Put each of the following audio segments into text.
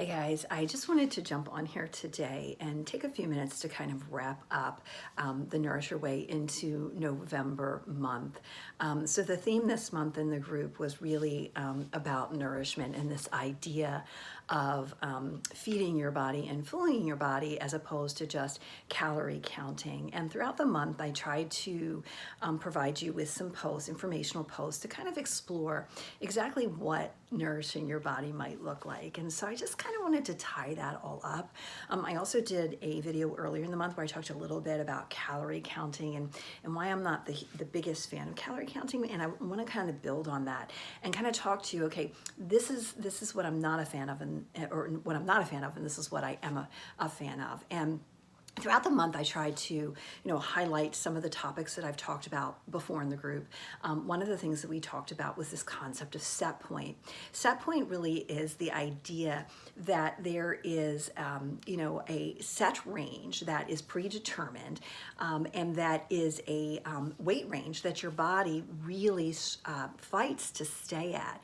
Hey guys, I just wanted to jump on here today and take a few minutes to kind of wrap up the Nourish Your Way into November month. So the theme this month in the group was really about nourishment and this idea of feeding your body and fueling your body as opposed to just calorie counting. And throughout the month, I tried to provide you with some posts, informational posts, to kind of explore exactly what nourishing your body might look like. And so I just kind of wanted to tie that all up. I also did a video earlier in the month where I talked a little bit about calorie counting and why I'm not the biggest fan of calorie counting. And I want to kind of build on that and kind of talk to you, okay, this is what I'm not a fan of, or what I'm not a fan of, and this is what I am a fan of. And throughout the month, I tried to, highlight some of the topics that I've talked about before in the group. One of the things that we talked about was this concept of set point. Set point really is the idea that there is, a set range that is predetermined, and that is a weight range that your body really fights to stay at.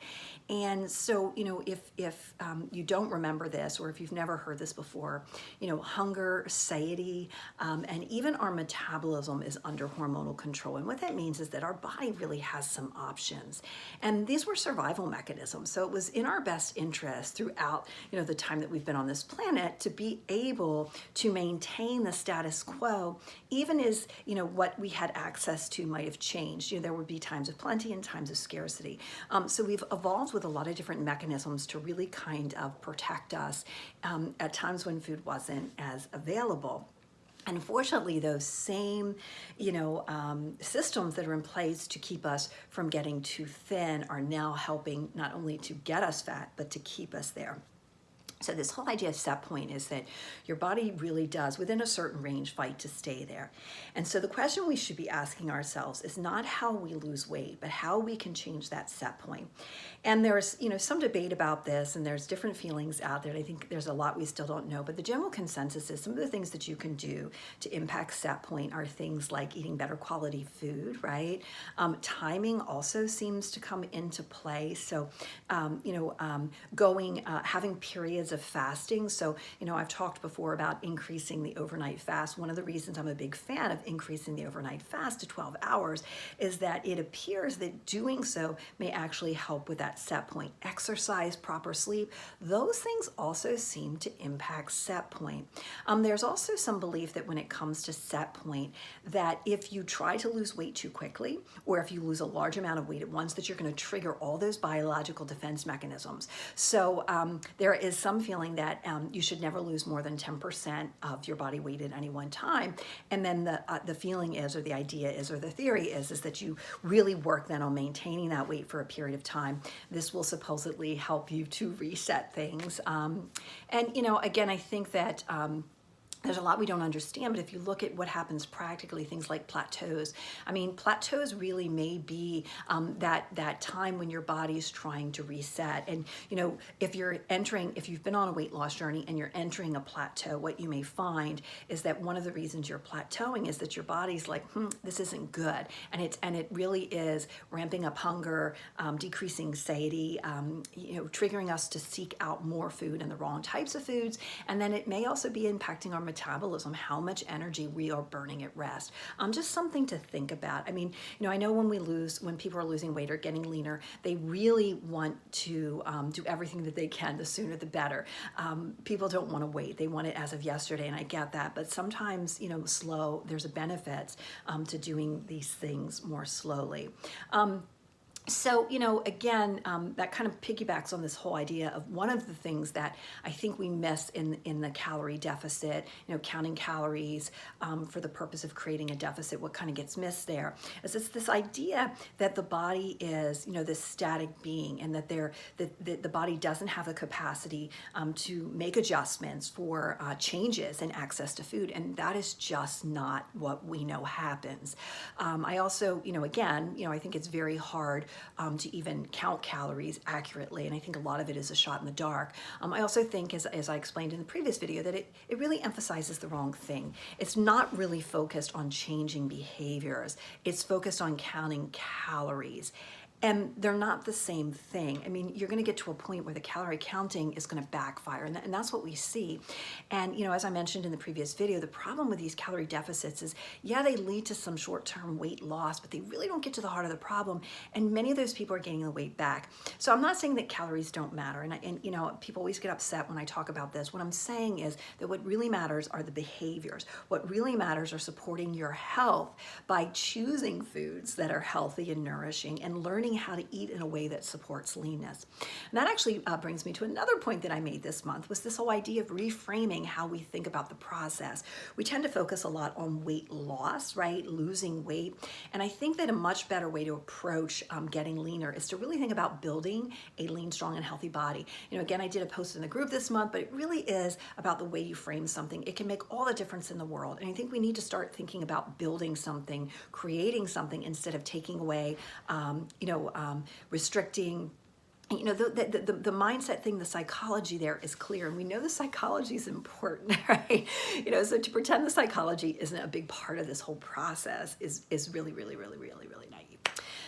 And so, if you don't remember this, or if you've never heard this before, hunger, satiety, and even our metabolism is under hormonal control. And what that means is that our body really has some options. And these were survival mechanisms. So it was in our best interest throughout, the time that we've been on this planet to be able to maintain the status quo, even as, what we had access to might have changed. There would be times of plenty and times of scarcity. So we've evolved with a lot of different mechanisms to really kind of protect us at times when food wasn't as available. Unfortunately, those same, systems that are in place to keep us from getting too thin are now helping not only to get us fat, but to keep us there. So this whole idea of set point is that your body really does, within a certain range, fight to stay there. And so the question we should be asking ourselves is not how we lose weight, but how we can change that set point. And there's, some debate about this, and there's different feelings out there. And I think there's a lot we still don't know, but the general consensus is some of the things that you can do to impact set point are things like eating better quality food, right? Timing also seems to come into play. So, having periods of fasting. So, I've talked before about increasing the overnight fast. One of the reasons I'm a big fan of increasing the overnight fast to 12 hours is that it appears that doing so may actually help with that set point. Exercise, proper sleep, those things also seem to impact set point. There's also some belief that when it comes to set point, that if you try to lose weight too quickly, or if you lose a large amount of weight at once, that you're going to trigger all those biological defense mechanisms. So there is some feeling that you should never lose more than 10% of your body weight at any one time. And then the feeling is, or the idea is, or the theory is that you really work then on maintaining that weight for a period of time. This will supposedly help you to reset things. Again, I think that there's a lot we don't understand, but if you look at what happens practically, things like plateaus. I mean, plateaus really may be that time when your body is trying to reset. And, if you've been on a weight loss journey and you're entering a plateau, what you may find is that one of the reasons you're plateauing is that your body's like, this isn't good. And it really is ramping up hunger, decreasing satiety, triggering us to seek out more food and the wrong types of foods. And then it may also be impacting our metabolism, how much energy we are burning at rest. Just something to think about. I mean, I know when people are losing weight or getting leaner, they really want to do everything that they can. The sooner the better. People don't want to wait. They want it as of yesterday, and I get that. But sometimes, there's a benefit to doing these things more slowly. So, again, that kind of piggybacks on this whole idea of one of the things that I think we miss in the calorie deficit, counting calories for the purpose of creating a deficit. What kind of gets missed there is it's this idea that the body is, this static being, and that the body doesn't have the capacity to make adjustments for changes in access to food. And that is just not what we know happens. I also, I think it's very hard to even count calories accurately. And I think a lot of it is a shot in the dark. I also think, as I explained in the previous video, that it really emphasizes the wrong thing. It's not really focused on changing behaviors. It's focused on counting calories. And they're not the same thing. I mean, you're going to get to a point where the calorie counting is going to backfire, and that's what we see. And as I mentioned in the previous video, the problem with these calorie deficits is, yeah, they lead to some short-term weight loss, but they really don't get to the heart of the problem. And many of those people are gaining the weight back. So I'm not saying that calories don't matter, and people always get upset when I talk about this. What I'm saying is that what really matters are the behaviors. What really matters are supporting your health by choosing foods that are healthy and nourishing, and learning how to eat in a way that supports leanness. And that actually brings me to another point that I made this month, was this whole idea of reframing how we think about the process. We tend to focus a lot on weight loss, right? Losing weight. And I think that a much better way to approach getting leaner is to really think about building a lean, strong, and healthy body. Again, I did a post in the group this month, but it really is about the way you frame something. It can make all the difference in the world. And I think we need to start thinking about building something, creating something, instead of taking away, restricting. The mindset thing, the psychology there is clear, and we know the psychology is important, right? So to pretend the psychology isn't a big part of this whole process is really, really, really, really, really naive.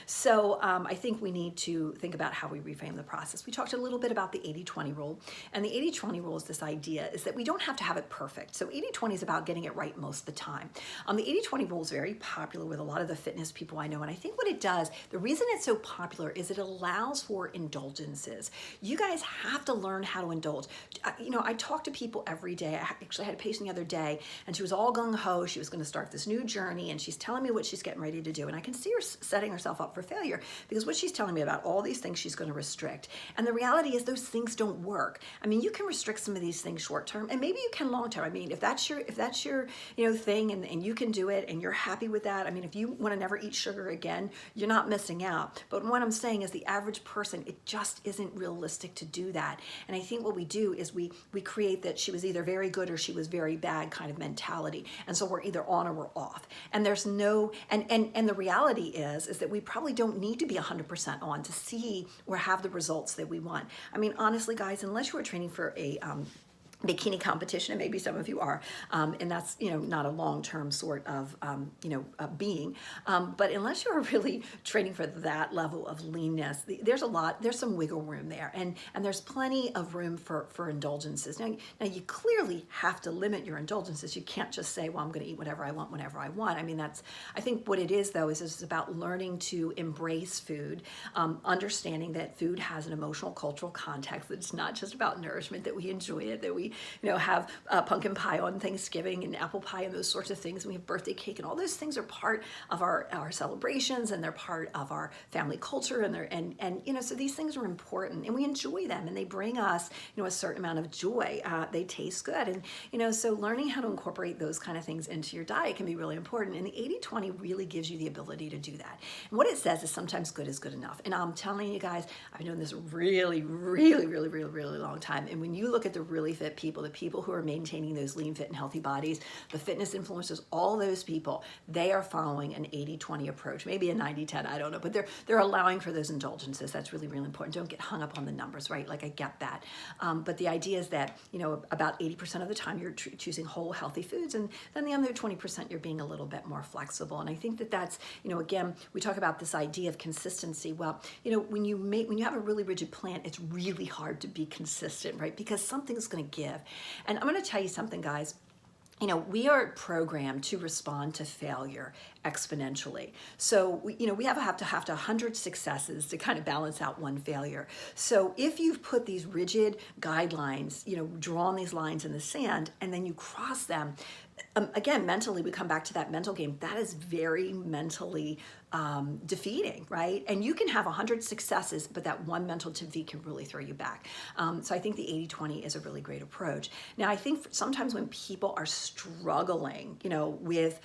So I think we need to think about how we reframe the process. We talked a little bit about the 80-20 rule, and the 80-20 rule is this idea is that we don't have to have it perfect. So 80-20 is about getting it right most of the time. The 80-20 rule is very popular with a lot of the fitness people I know, and I think what it does, the reason it's so popular is it allows for indulgences. You guys have to learn how to indulge. I talk to people every day. I actually had a patient the other day, and she was all gung-ho. She was going to start this new journey, and she's telling me what she's getting ready to do, and I can see her setting herself up for failure, because what she's telling me about all these things she's going to restrict, and the reality is those things don't work. I mean, you can restrict some of these things short term, and maybe you can long term. I mean, if that's your thing, and you can do it, and you're happy with that. I mean, if you want to never eat sugar again, you're not missing out. But what I'm saying is, the average person, it just isn't realistic to do that. And I think what we do is we create that she was either very good or she was very bad kind of mentality, and so we're either on or we're off. And there's no, and the reality is that we probably don't need to be 100% on to see or have the results that we want. I mean, honestly, guys, unless you are training for a bikini competition, and maybe some of you are, and that's not a long-term sort of being, but unless you're really training for that level of leanness, there's some wiggle room there, and there's plenty of room for indulgences. Now you clearly have to limit your indulgences. You can't just say, well, I'm going to eat whatever I want whenever I want. I mean, I think what it is, though, is it's about learning to embrace food, understanding that food has an emotional, cultural context, that it's not just about nourishment, that we enjoy it, that we have pumpkin pie on Thanksgiving and apple pie and those sorts of things. And we have birthday cake, and all those things are part of our celebrations, and they're part of our family culture, and so these things are important, and we enjoy them, and they bring us a certain amount of joy. They taste good, and so learning how to incorporate those kind of things into your diet can be really important. And the 80-20 really gives you the ability to do that. And what it says is sometimes good is good enough. And I'm telling you guys, I've been doing this really, really, really, really, really long time. And when you look at the really fit people, the people who are maintaining those lean, fit, and healthy bodies, the fitness influencers, all those people, they are following an 80-20 approach, maybe a 90-10, I don't know, but they're allowing for those indulgences. That's really, really important. Don't get hung up on the numbers, right? Like, I get that. But the idea is that, about 80% of the time you're choosing whole, healthy foods, and then the other 20% you're being a little bit more flexible. And I think that's, again, we talk about this idea of consistency. Well, when you have a really rigid plan, it's really hard to be consistent, right? Because something's going to give. And I'm going to tell you something, guys. We are programmed to respond to failure exponentially. So we have to 100 successes to kind of balance out one failure. So if you've put these rigid guidelines, drawn these lines in the sand, and then you cross them, again, mentally, we come back to that mental game. That is very mentally defeating, right? And you can have 100 successes, but that one mental defeat can really throw you back. So I think the 80-20 is a really great approach. Now, I think sometimes when people are struggling, with,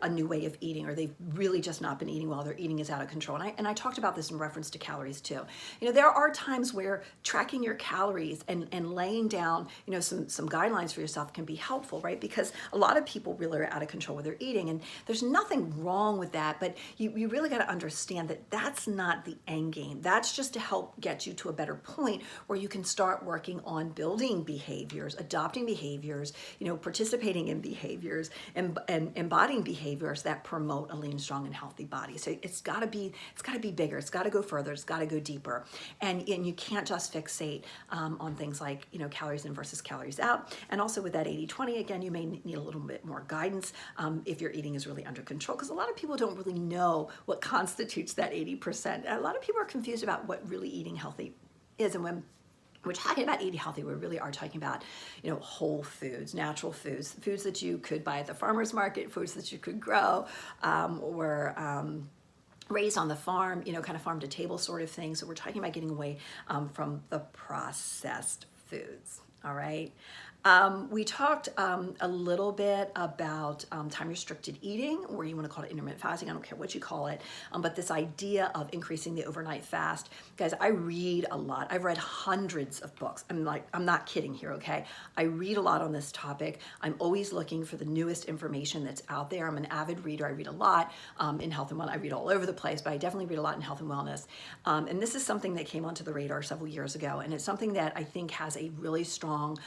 a new way of eating, or they've really just not been eating well, their eating is out of control. And I talked about this in reference to calories too. There are times where tracking your calories and laying down, some guidelines for yourself can be helpful, right? Because a lot of people really are out of control with their eating, and there's nothing wrong with that, but you really got to understand that that's not the end game. That's just to help get you to a better point where you can start working on building behaviors, adopting behaviors, participating in behaviors, and embodying behaviors that promote a lean, strong, and healthy body. So it's got to be bigger. It's got to go further. It's got to go deeper, and you can't just fixate on things like calories in versus calories out. And also with that 80-20, again, you may need a little bit more guidance if your eating is really under control, because a lot of people don't really know what constitutes that 80%. A lot of people are confused about what really eating healthy is, and when we're talking about eating healthy, we really are talking about, whole foods, natural foods, foods that you could buy at the farmer's market, foods that you could grow, or raised on the farm, kind of farm to table sort of thing. So we're talking about getting away from the processed foods. All right. We talked a little bit about time-restricted eating, or you want to call it intermittent fasting. I don't care what you call it, but this idea of increasing the overnight fast. Guys, I read a lot. I've read hundreds of books. I'm not kidding here, okay? I read a lot on this topic. I'm always looking for the newest information that's out there. I'm an avid reader. I read a lot in health and wellness. I read all over the place, but I definitely read a lot in health and wellness. And this is something that came onto the radar several years ago, and it's something that I think has a really strong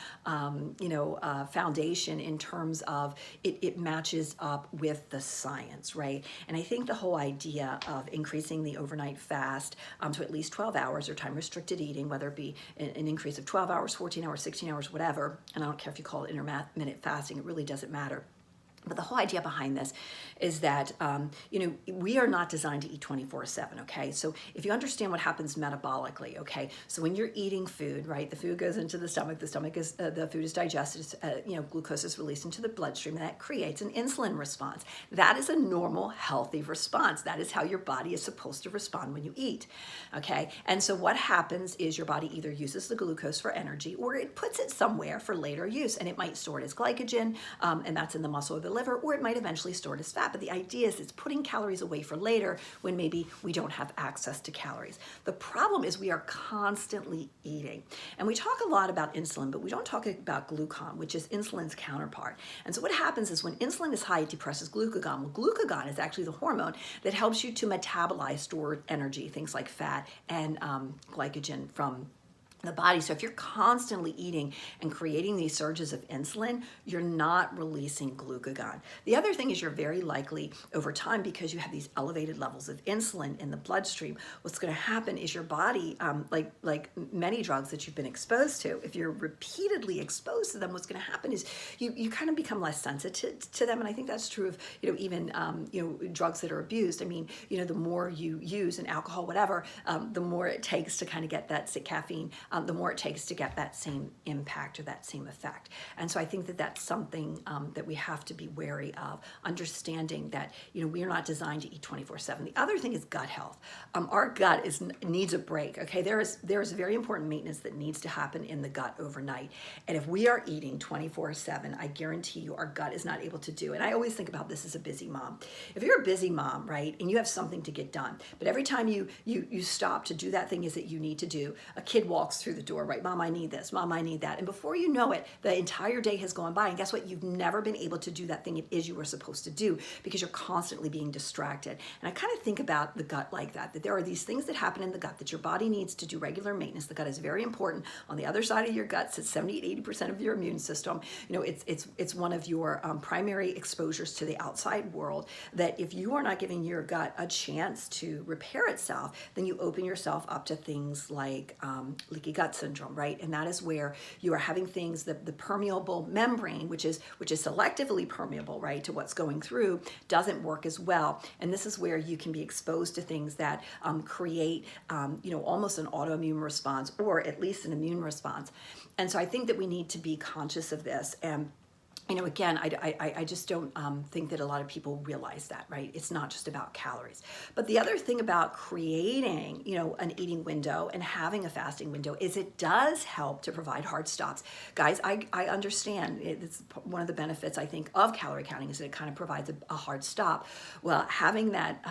foundation in terms of it matches up with the science, right? And I think the whole idea of increasing the overnight fast to at least 12 hours or time-restricted eating, whether it be an increase of 12 hours, 14 hours, 16 hours, whatever, and I don't care if you call it intermittent fasting, it really doesn't matter. But the whole idea behind this is that, we are not designed to eat 24/7, okay? So if you understand what happens metabolically, okay? So when you're eating food, right, the food goes into the stomach is, the food is digested, glucose is released into the bloodstream, and that creates an insulin response. That is a normal, healthy response. That is how your body is supposed to respond when you eat, okay? And so what happens is your body either uses the glucose for energy, or it puts it somewhere for later use, and it might store it as glycogen, and that's in the muscle or the liver, or it might eventually store it as fat. But the idea is it's putting calories away for later when maybe we don't have access to calories. The problem is we are constantly eating. And we talk a lot about insulin, but we don't talk about glucagon, which is insulin's counterpart. And so what happens is when insulin is high, it depresses glucagon. Well, glucagon is actually the hormone that helps you to metabolize stored energy, things like fat and glycogen from the body. So if you're constantly eating and creating these surges of insulin, you're not releasing glucagon. The other thing is you're very likely over time, because you have these elevated levels of insulin in the bloodstream, what's going to happen is your body, like many drugs that you've been exposed to, if you're repeatedly exposed to them, what's going to happen is you kind of become less sensitive to them. And I think that's true of, even, drugs that are abused. I mean, the more you use, and alcohol, whatever, the more it takes to kind of get that caffeine, the more it takes to get that same impact or that same effect. And so I think that that's something that we have to be wary of, understanding that, we are not designed to eat 24/7. The other thing is gut health. Our gut needs a break, okay? There is very important maintenance that needs to happen in the gut overnight. And if we are eating 24/7, I guarantee you our gut is not able to do it. And I always think about this as a busy mom. If you're a busy mom, right, and you have something to get done, but every time you stop to do that thing is that you need to do, a kid walks through the door, right? Mom, I need this. Mom, I need that. And before you know it, the entire day has gone by. And guess what? You've never been able to do that thing it is you were supposed to do because you're constantly being distracted. And I kind of think about the gut like that there are these things that happen in the gut that your body needs to do regular maintenance. The gut is very important. On the other side of your gut sits 70-80% of your immune system. It's one of your primary exposures to the outside world, that if you are not giving your gut a chance to repair itself, then you open yourself up to things like leaky gut syndrome, right? And that is where you are having things, the permeable membrane, which is selectively permeable, right, to what's going through, doesn't work as well. And this is where you can be exposed to things that create, almost an autoimmune response, or at least an immune response. And so I think that we need to be conscious of this. And again, I just don't think that a lot of people realize that, right? It's not just about calories. But the other thing about creating, an eating window and having a fasting window is it does help to provide hard stops. Guys, I understand. It's one of the benefits, I think, of calorie counting is that it kind of provides a hard stop. Well, having that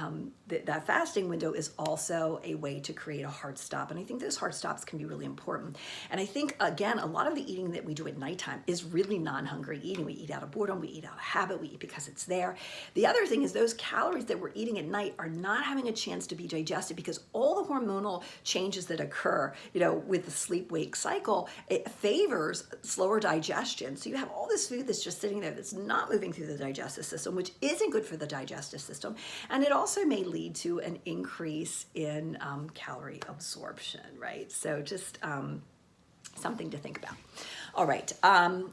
fasting window is also a way to create a hard stop. And I think those hard stops can be really important. And I think, again, a lot of the eating that we do at nighttime is really non-hungry eating. we eat out of boredom, we eat out of habit, we eat because it's there. The other thing is those calories that we're eating at night are not having a chance to be digested because all the hormonal changes that occur, with the sleep-wake cycle, it favors slower digestion. So you have all this food that's just sitting there that's not moving through the digestive system, which isn't good for the digestive system. And it also may lead to an increase in calorie absorption, right? So just something to think about. All right,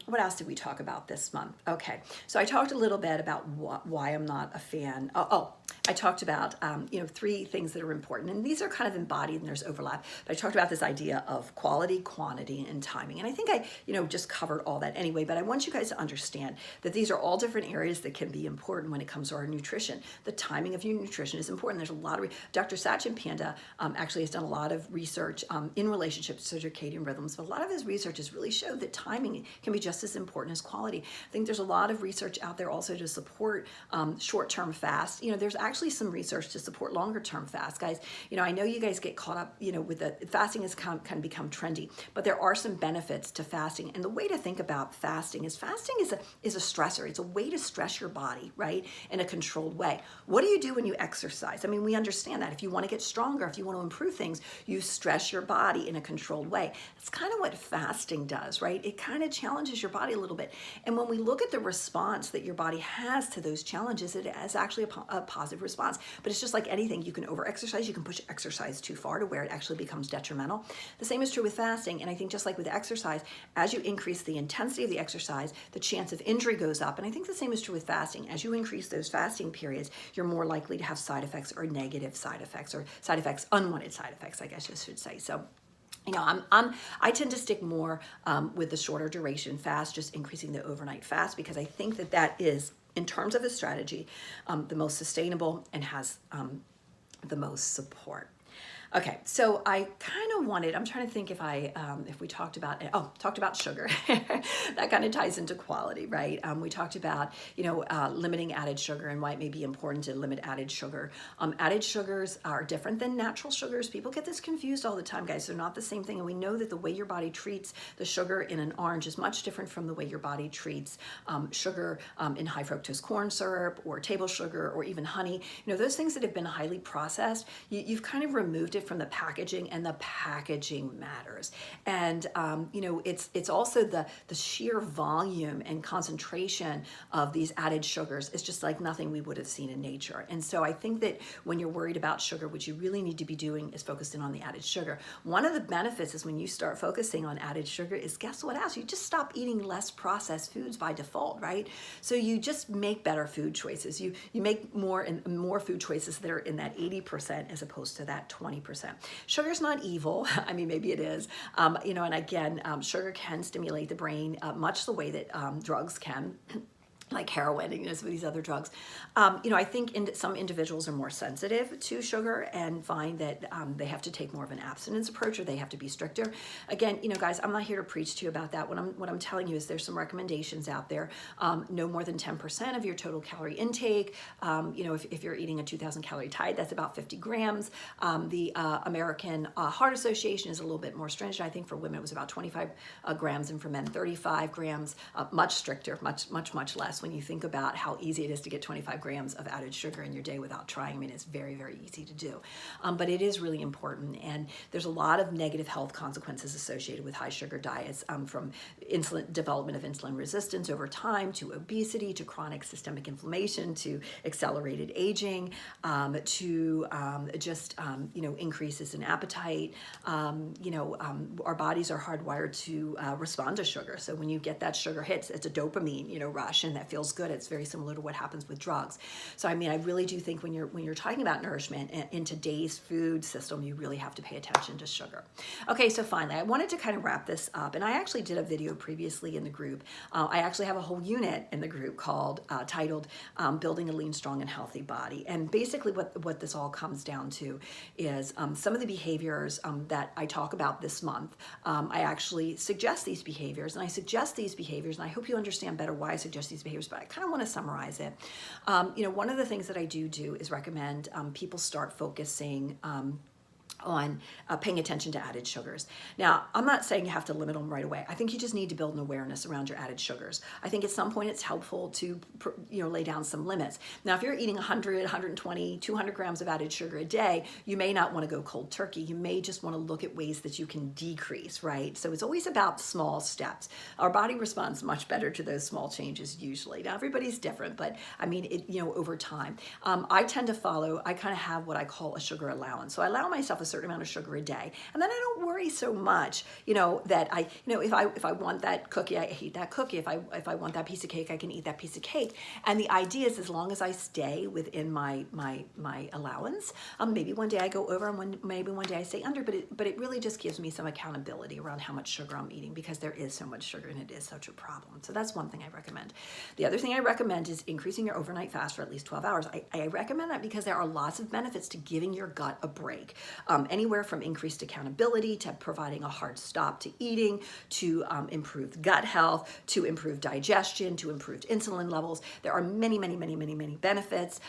what else did we talk about this month? Okay, so I talked a little bit about why I'm not a fan. I talked about, 3 things that are important, and these are kind of embodied and there's overlap, but I talked about this idea of quality, quantity, and timing. And I think I, just covered all that anyway, but I want you guys to understand that these are all different areas that can be important when it comes to our nutrition. The timing of your nutrition is important. There's a lot of, Dr. Sachin Panda actually has done a lot of research in relationship to circadian rhythms, but a lot of his research has really showed that timing can be just as important as quality. I think there's a lot of research out there also to support short-term fast. There's actually some research to support longer-term fast, guys. I know you guys get caught up, with the fasting has kind of become trendy, but there are some benefits to fasting. And the way to think about fasting is a stressor. It's a way to stress your body, right, in a controlled way. What do you do when you exercise? I mean, we understand that if you want to get stronger, if you want to improve things, you stress your body in a controlled way. That's kind of what fasting does, right? It kind of challenges your body a little bit. And when we look at the response that your body has to those challenges, it is actually a positive response. But it's just like anything. You can over-exercise. You can push exercise too far to where it actually becomes detrimental. The same is true with fasting. And I think just like with exercise, as you increase the intensity of the exercise, the chance of injury goes up. And I think the same is true with fasting. As you increase those fasting periods, you're more likely to have side effects or negative side effects or side effects, unwanted side effects, I guess I should say. So I tend to stick more with the shorter duration fast, just increasing the overnight fast, because I think that is, in terms of a strategy, the most sustainable and has the most support. Okay, so I kind of wanted, I'm trying to think if we talked about sugar. That kind of ties into quality, right? We talked about, limiting added sugar and why it may be important to limit added sugar. Added sugars are different than natural sugars. People get this confused all the time, guys. They're not the same thing. And we know that the way your body treats the sugar in an orange is much different from the way your body treats sugar in high fructose corn syrup or table sugar or even honey. Those things that have been highly processed, you've kind of removed it from the packaging, and the packaging matters. And it's also the sheer volume and concentration of these added sugars is just like nothing we would have seen in nature. And so I think that when you're worried about sugar, what you really need to be doing is focusing on the added sugar. One of the benefits is when you start focusing on added sugar is, guess what else? You just stop eating less processed foods by default, right? So you just make better food choices. You make more and more food choices that are in that 80% as opposed to that 20%. Sugar's not evil. I mean, maybe it is. And again, sugar can stimulate the brain much the way that drugs can. Like heroin and some of these other drugs. I think some individuals are more sensitive to sugar and find that they have to take more of an abstinence approach, or they have to be stricter. Again, guys, I'm not here to preach to you about that. What I'm telling you is there's some recommendations out there. No more than 10% of your total calorie intake. If you're eating a 2,000 calorie diet, that's about 50 grams. The American Heart Association is a little bit more stringent. I think for women it was about 25 grams, and for men 35 grams. Much stricter, much less. When you think about how easy it is to get 25 grams of added sugar in your day without trying, I mean, it's very, very easy to do. But it is really important, and there's a lot of negative health consequences associated with high sugar diets, from development of insulin resistance over time, to obesity, to chronic systemic inflammation, to accelerated aging, to increases in appetite. Our bodies are hardwired to respond to sugar. So when you get that sugar hit, it's a dopamine, rush, and that feels good. It's very similar to what happens with drugs. So I mean, I really do think when you're talking about nourishment in today's food system, you really have to pay attention to sugar. Okay, so finally, I wanted to kind of wrap this up, and I actually did a video previously in the group. I actually have a whole unit in the group titled Building a Lean, Strong, and Healthy Body. And basically what this all comes down to is some of the behaviors that I talk about this month. I actually suggest these behaviors, and I hope you understand better why I suggest these behaviors, but I kind of want to summarize it. One of the things that I do is recommend people start focusing on paying attention to added sugars. Now, I'm not saying you have to limit them right away. I think you just need to build an awareness around your added sugars. I think at some point it's helpful to lay down some limits. Now, if you're eating 100, 120, 200 grams of added sugar a day, you may not want to go cold turkey. You may just want to look at ways that you can decrease, right? So it's always about small steps. Our body responds much better to those small changes usually. Now, everybody's different, but I mean, over time. I tend to follow, I kind of have what I call a sugar allowance. So I allow myself a certain amount of sugar a day, and then I don't worry so much, that if I want that cookie, I eat that cookie. If I want that piece of cake, I can eat that piece of cake. And the idea is, as long as I stay within my allowance, maybe one day I go over, and maybe one day I stay under, but it really just gives me some accountability around how much sugar I'm eating, because there is so much sugar and it is such a problem. So that's one thing I recommend. The other thing I recommend is increasing your overnight fast for at least 12 hours. I recommend that because there are lots of benefits to giving your gut a break. Anywhere from increased accountability to providing a hard stop to eating, to improved gut health, to improved digestion, to improved insulin levels. There are many, many, many, many, many benefits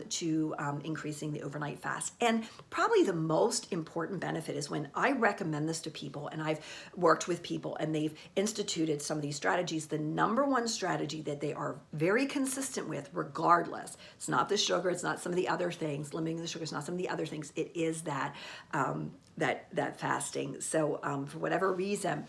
to increasing the overnight fast. And probably the most important benefit is when I recommend this to people, and I've worked with people and they've instituted some of these strategies, the number one strategy that they are very consistent with, regardless, it's not the sugar, it's not some of the other things, limiting the sugar, it's not some of the other things, it is that fasting. So for whatever reason,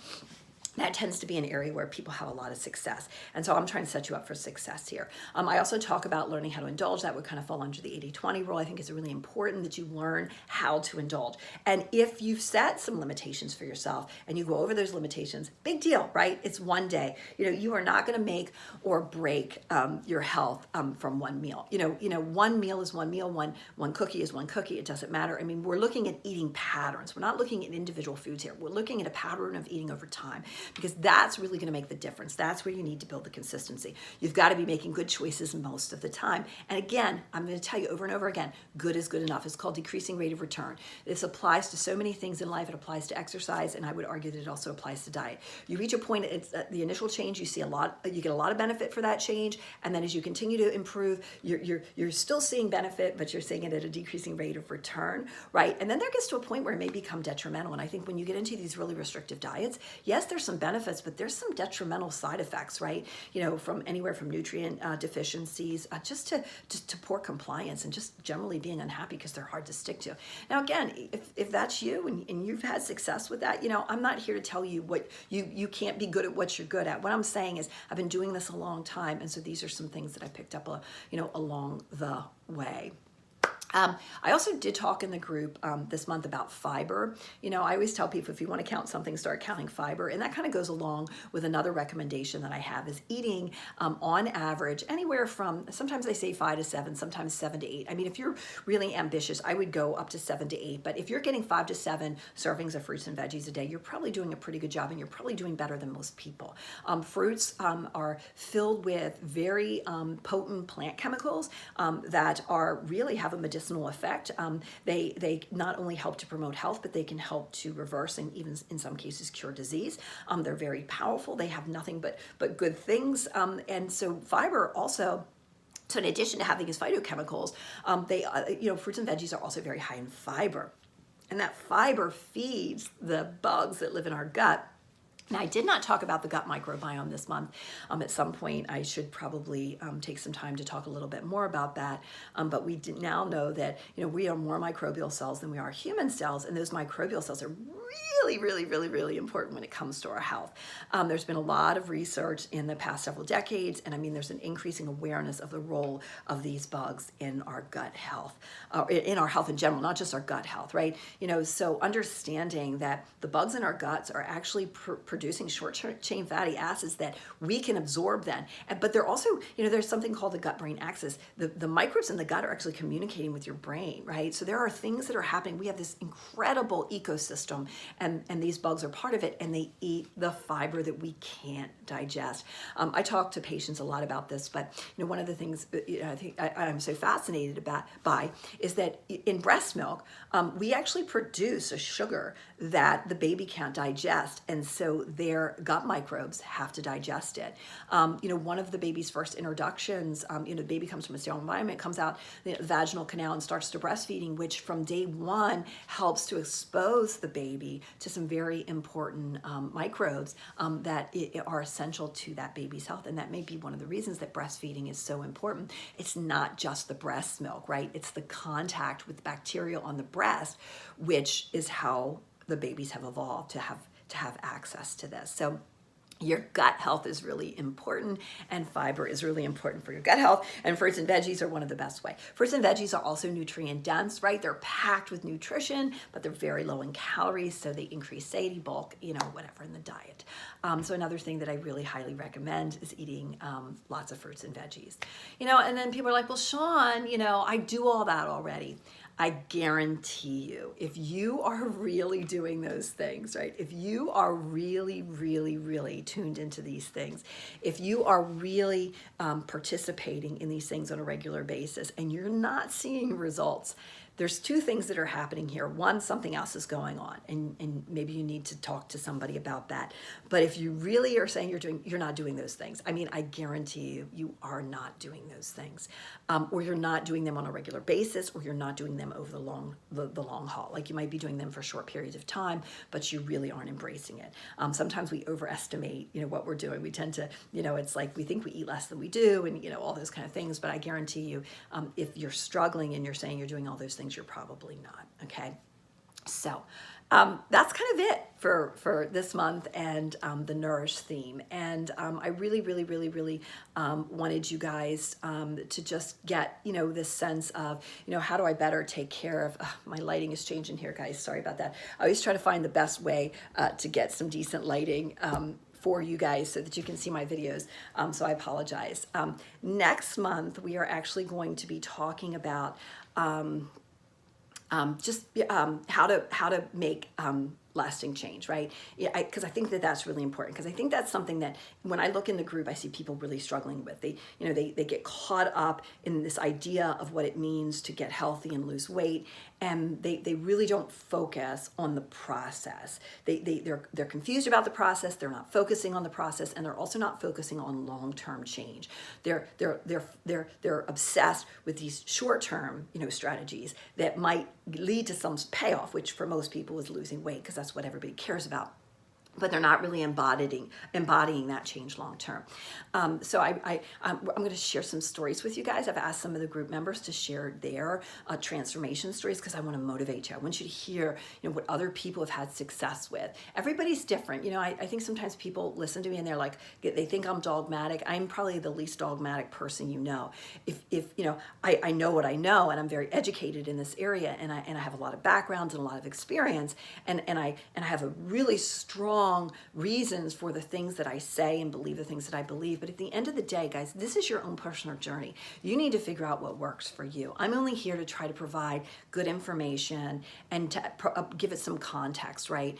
that tends to be an area where people have a lot of success. And so I'm trying to set you up for success here. I also talk about learning how to indulge. That would kind of fall under the 80-20 rule. I think it's really important that you learn how to indulge. And if you've set some limitations for yourself and you go over those limitations, big deal, right? It's one day. You are not going to make or break your health from one meal. One meal is one meal. One cookie is one cookie. It doesn't matter. I mean, we're looking at eating patterns. We're not looking at individual foods here. We're looking at a pattern of eating over time, because that's really going to make the difference. That's where you need to build the consistency. You've got to be making good choices most of the time. And again, I'm going to tell you over and over again, good is good enough. It's called decreasing rate of return. This applies to so many things in life. It applies to exercise, and I would argue that it also applies to diet. You reach a point, it's the initial change, you get a lot of benefit for that change, and then as you continue to improve, you're still seeing benefit, but you're seeing it at a decreasing rate of return, right? And then there gets to a point where it may become detrimental. And I think when you get into these really restrictive diets, yes, there's some benefits, but there's some detrimental side effects, right? From anywhere from nutrient deficiencies, just to poor compliance, and just generally being unhappy because they're hard to stick to. Now, again, if that's you and you've had success with that, I'm not here to tell you what you can't be good at what you're good at. What I'm saying is I've been doing this a long time, and so these are some things that I picked up, along the way. I also did talk in the group this month about fiber. I always tell people, if you want to count something, start counting fiber. And that kind of goes along with another recommendation that I have, is eating on average anywhere from, sometimes I say 5 to 7, sometimes 7 to 8. I mean, if you're really ambitious, I would go up to 7 to 8. But if you're getting 5 to 7 servings of fruits and veggies a day, you're probably doing a pretty good job, and you're probably doing better than most people. Fruits are filled with very potent plant chemicals that really have a medicinal effect. They not only help to promote health, but they can help to reverse and even in some cases cure disease. They're very powerful. They have nothing but good things. And so fiber also, so in addition to having these phytochemicals, fruits and veggies are also very high in fiber. And that fiber feeds the bugs that live in our gut. Now, I did not talk about the gut microbiome this month. At some point, I should probably take some time to talk a little bit more about that. But we now know that we are more microbial cells than we are human cells, and those microbial cells are really, really, really, really important when it comes to our health. There's been a lot of research in the past several decades, and I mean, there's an increasing awareness of the role of these bugs in our gut health, in our health in general, not just our gut health, right? So understanding that the bugs in our guts are actually producing short-chain fatty acids that we can absorb then. But they're also, there's something called the gut-brain axis. The microbes in the gut are actually communicating with your brain, right? So there are things that are happening. We have this incredible ecosystem, and and these bugs are part of it, and they eat the fiber that we can't digest. I talk to patients a lot about this, but one of the things I think I'm so fascinated by is that in breast milk, we actually produce a sugar that the baby can't digest, and so their gut microbes have to digest it. One of the baby's first introductions, the baby comes from a sterile environment, comes out the vaginal canal and starts to breastfeeding, which from day one helps to expose the baby to some very important microbes that are essential to that baby's health. And that may be one of the reasons that breastfeeding is so important. It's not just the breast milk, right? It's the contact with bacteria on the breast, which is how the babies have evolved to have access to this. So your gut health is really important, and fiber is really important for your gut health, and fruits and veggies are one of the best way. Fruits and veggies are also nutrient dense, right? They're packed with nutrition, but they're very low in calories, so they increase satiety, bulk, whatever in the diet. So another thing that I really highly recommend is eating lots of fruits and veggies. And then people are like, well, Sean, I do all that already. I guarantee you, if you are really doing those things, right? If you are really, really, really tuned into these things, if you are really participating in these things on a regular basis and you're not seeing results, there's two things that are happening here. One, something else is going on, and maybe you need to talk to somebody about that. But if you really are saying you're not doing those things, I guarantee you are not doing those things, or you're not doing them on a regular basis, or you're not doing them over the long haul. Like you might be doing them for short periods of time, but you really aren't embracing it. Sometimes we overestimate, what we're doing. We tend to, it's like we think we eat less than we do, and all those kind of things. But I guarantee you, if you're struggling and you're saying you're doing all those things, you're probably not. Okay, so that's kind of it for this month and the Nourish theme. And I really, really, really, really wanted you guys to just get this sense of how do I better take care of my lighting is changing here, guys. Sorry about that. I always try to find the best way to get some decent lighting for you guys so that you can see my videos. So I apologize. Next month we are actually going to be talking about how to make lasting change, right? Because I think that that's really important, because I think that's something that when I look in the group, I see people really struggling with. They get caught up in this idea of what it means to get healthy and lose weight, and they really don't focus on the process. They're confused about the process. They're not focusing on the process, and they're also not focusing on long-term change. They're obsessed with these short-term strategies that might lead to some payoff, which for most people is losing weight, because that's what everybody cares about. But they're not really embodying that change long term. So I'm going to share some stories with you guys. I've asked some of the group members to share their transformation stories, because I want to motivate you. I want you to hear what other people have had success with. Everybody's different. I think sometimes people listen to me and they're like, they think I'm dogmatic. I'm probably the least dogmatic person If I know what I know, and I'm very educated in this area, and I have a lot of background and a lot of experience, and I have a really strong reasons for the things that I say and believe the things that I believe. But at the end of the day, guys, this is your own personal journey. You need to figure out what works for you. I'm only here to try to provide good information and to give it some context, right?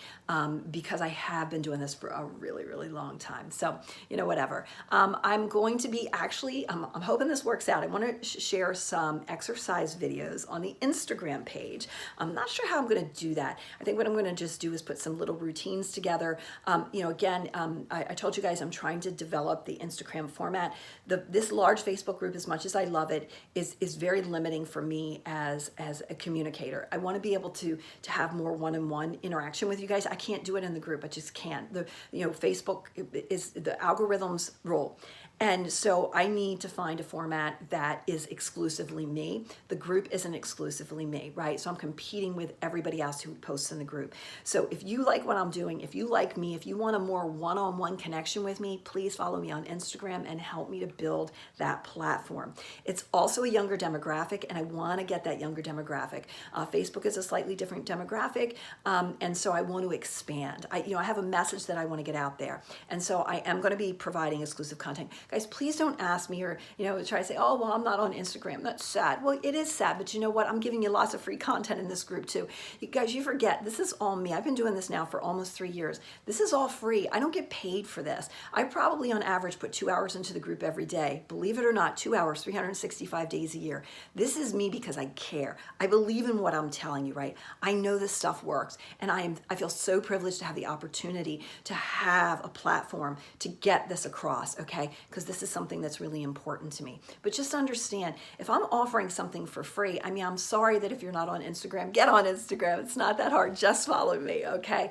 Because I have been doing this for a really, really long time. So, whatever. I'm going to be I'm hoping this works out. I want to share some exercise videos on the Instagram page. I'm not sure how I'm going to do that. I think what I'm going to just do is put some little routines together. I told you guys I'm trying to develop the Instagram format. This large Facebook group, as much as I love it, is very limiting for me as a communicator. I want to be able to have more one-on-one interaction with you guys. I can't do it in the group. I just can't. Facebook is the algorithms rule. And so I need to find a format that is exclusively me. The group isn't exclusively me, right? So I'm competing with everybody else who posts in the group. So if you like what I'm doing, if you like like me, if you want a more one-on-one connection with me, please follow me on Instagram and help me to build that platform. It's also a younger demographic, and I want to get that younger demographic. Facebook is a slightly different demographic, and so I want to expand. I have a message that I want to get out there, and so I am going to be providing exclusive content. Guys, please don't ask me or try to say, oh, well, I'm not on Instagram. That's sad. Well, it is sad, but you know what? I'm giving you lots of free content in this group too. You guys, you forget, this is all me. I've been doing this now for almost 3 years. This is all free. I don't get paid for this. I probably on average put 2 hours into the group every day. Believe it or not, 2 hours, 365 days a year. This is me because I care. I believe in what I'm telling you, right? I know this stuff works, and I feel so privileged to have the opportunity to have a platform to get this across, okay? Because this is something that's really important to me. But just understand, if I'm offering something for free, I mean, I'm sorry that if you're not on Instagram, get on Instagram. It's not that hard. Just follow me, okay?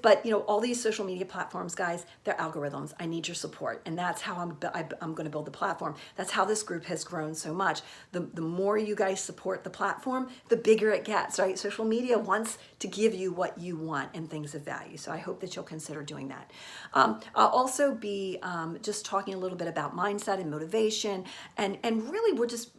But all these social media platforms, guys, they're algorithms. I need your support, and that's how I'm going to build the platform. That's how this group has grown so much. The more you guys support the platform, the bigger it gets, right? Social media wants to give you what you want and things of value. So I hope that you'll consider doing that. I'll also be just talking a little bit about mindset and motivation, and really we're just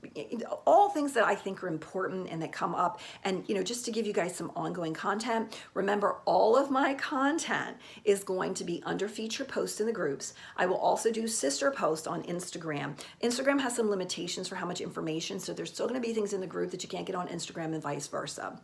all things that I think are important and that come up, and just to give you guys some ongoing content. Remember, all of my content is going to be under feature posts in the groups. I will also do sister posts on Instagram. Instagram has some limitations for how much information, so there's still going to be things in the group that you can't get on Instagram and vice versa.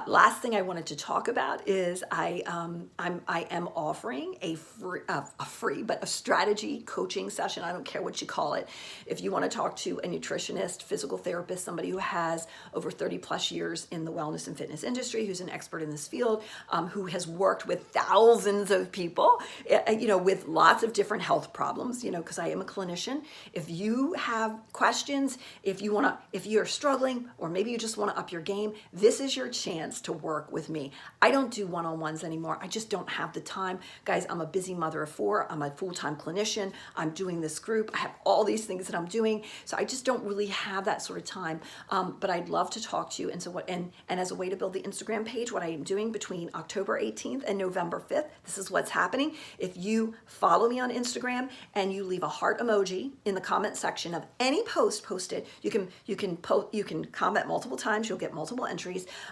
Last thing I wanted to talk about is I am offering a strategy coaching session. I don't care what you call it. If you want to talk to a nutritionist, physical therapist, somebody who has over 30 plus years in the wellness and fitness industry, who's an expert in this field, who has worked with thousands of people, with lots of different health problems, because I am a clinician. If you have questions, if you're struggling, or maybe you just want to up your game, this is your chance to work with me. I don't do one-on-ones anymore. I just don't have the time. Guys, I'm a busy mother of 4. I'm a full-time clinician. I'm doing this group. I have all these things that I'm doing. So I just don't really have that sort of time. But I'd love to talk to you. And so and as a way to build the Instagram page, what I am doing between October 18th and November 5th, this is what's happening. If you follow me on Instagram and you leave a heart emoji in the comment section of any post posted, you can comment multiple times. You'll get multiple entries.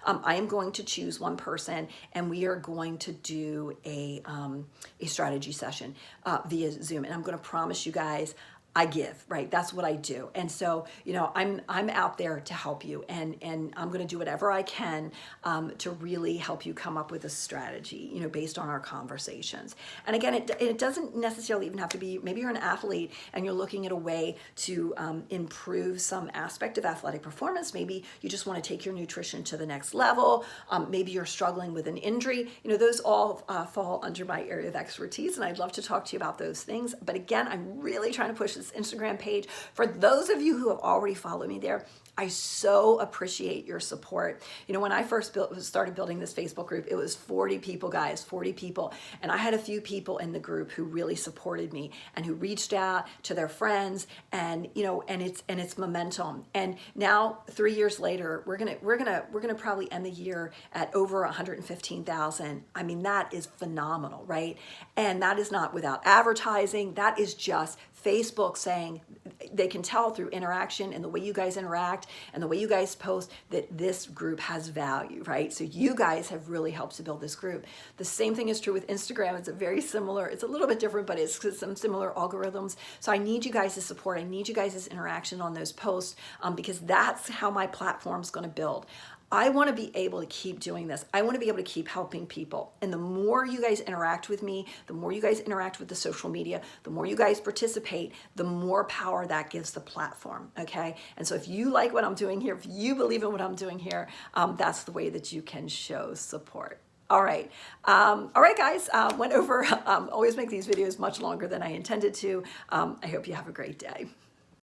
I am going to choose one person, and we are going to do a strategy session via Zoom. And I'm going to promise you guys, I give, right? That's what I do. And so, I'm out there to help you, and I'm going to do whatever I can to really help you come up with a strategy, based on our conversations. And again, it doesn't necessarily even have to be, maybe you're an athlete and you're looking at a way to improve some aspect of athletic performance. Maybe you just want to take your nutrition to the next level. Maybe you're struggling with an injury. Those all fall under my area of expertise, and I'd love to talk to you about those things. But again, I'm really trying to push this Instagram page. For those of you who have already followed me there, I so appreciate your support. When I first started building this Facebook group, it was 40 people, guys, 40 people. And I had a few people in the group who really supported me and who reached out to their friends, and it's momentum. And now 3 years later, we're gonna probably end the year at over 115,000. I mean, that is phenomenal, right? And that is not without advertising. That is just Facebook saying they can tell through interaction and the way you guys interact and the way you guys post that this group has value, right? So you guys have really helped to build this group. The same thing is true with Instagram. It's a little bit different, but it's some similar algorithms. So I need you guys' support. I need you guys' interaction on those posts because that's how my platform's going to build. I want to be able to keep doing this. I want to be able to keep helping people. And the more you guys interact with me, the more you guys interact with the social media, the more you guys participate, the more power that gives the platform, okay? And so if you like what I'm doing here, if you believe in what I'm doing here, that's the way that you can show support. All right, guys, went over, always make these videos much longer than I intended to. I hope you have a great day.